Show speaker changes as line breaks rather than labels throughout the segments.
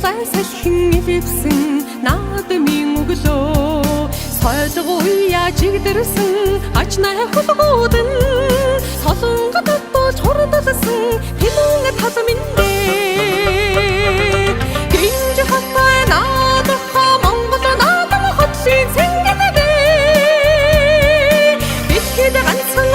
Тулай салхин илвсэн наадмын өглөө сойжгууя жигдэрсэн ачнаа хулгуудан солонгод болж хурдалсан хилэн талминдээ гинж хаттай наадах Монгол наадам хотсын цэнгэнэдээ дэлхийд ганцхан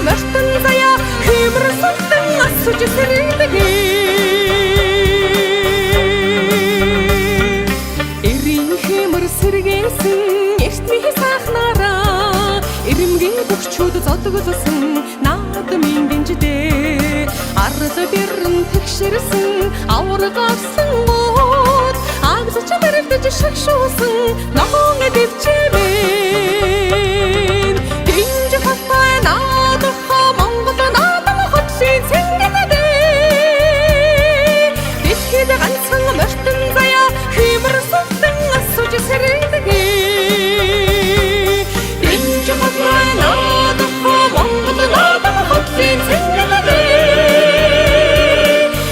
мөртөн заяа хэмэр сутан асууж сэрээдгээ Эрийн хэмэр сэргээсэн эртний сахнараа эрэмгийн бүгчүүд зодглосон наадмын дэнждээ арал бэрэн тэгшэрсэн аврагсан мод агсч мэрэгдэж шагшуусан ногоон дэвчэмэн дэнж хаттай наадах Монгол наадам хотсын цэнгэнэдээ дэлхийд ганцхан мөртөн заяа хэмэр сутан асууж сэрээдгээ дэнж хаттай наадах Монгол наадам хотсын цэнгэнэдээ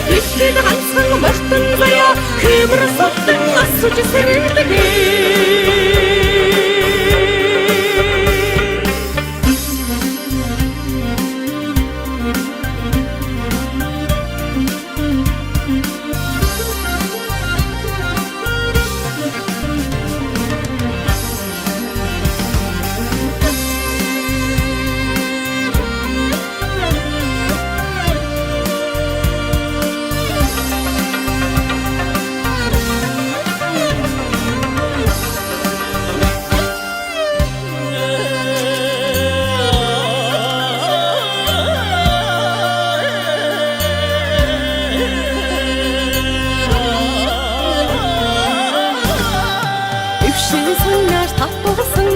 дэлхийд ганцхан мөртөн заяа хэмэр сутан асууж сэрээдгээ татуулсан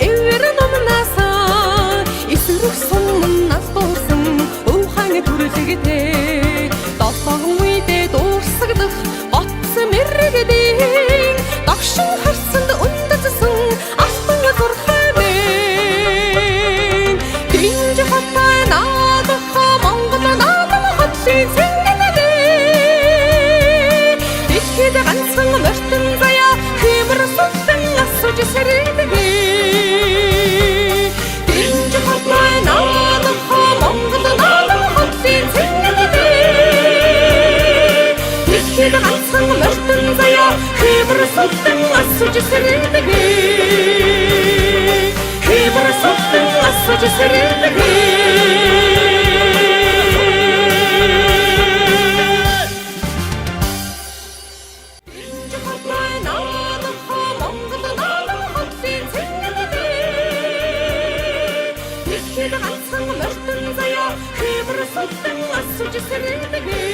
эвэр номнасаа эсрэг сумн нас дуурсан өвхөн түрлэгтэй долоон үедээ дуурсагдах готсон мэрэгдээ догшин харсанд ундасан алтан зурхай мэн дэнж хаттай наадах Монгол наадам хотсын цэнгэнэдээ дэлхийд ганцхан мөртөн заяа хэмэр сутан асууж сэрээдгээ дэнж хаттай наадах Монгол наадам хотсын цэнгэнэдээ дэлхийд ганцхан мөртөн заяа хэмэр сутан асууж сэрээдгээ хэмэр сутан асууж сэрээдгээ ганцхан мөртөн заяа хэмэр сутан асууж сэрээдгээ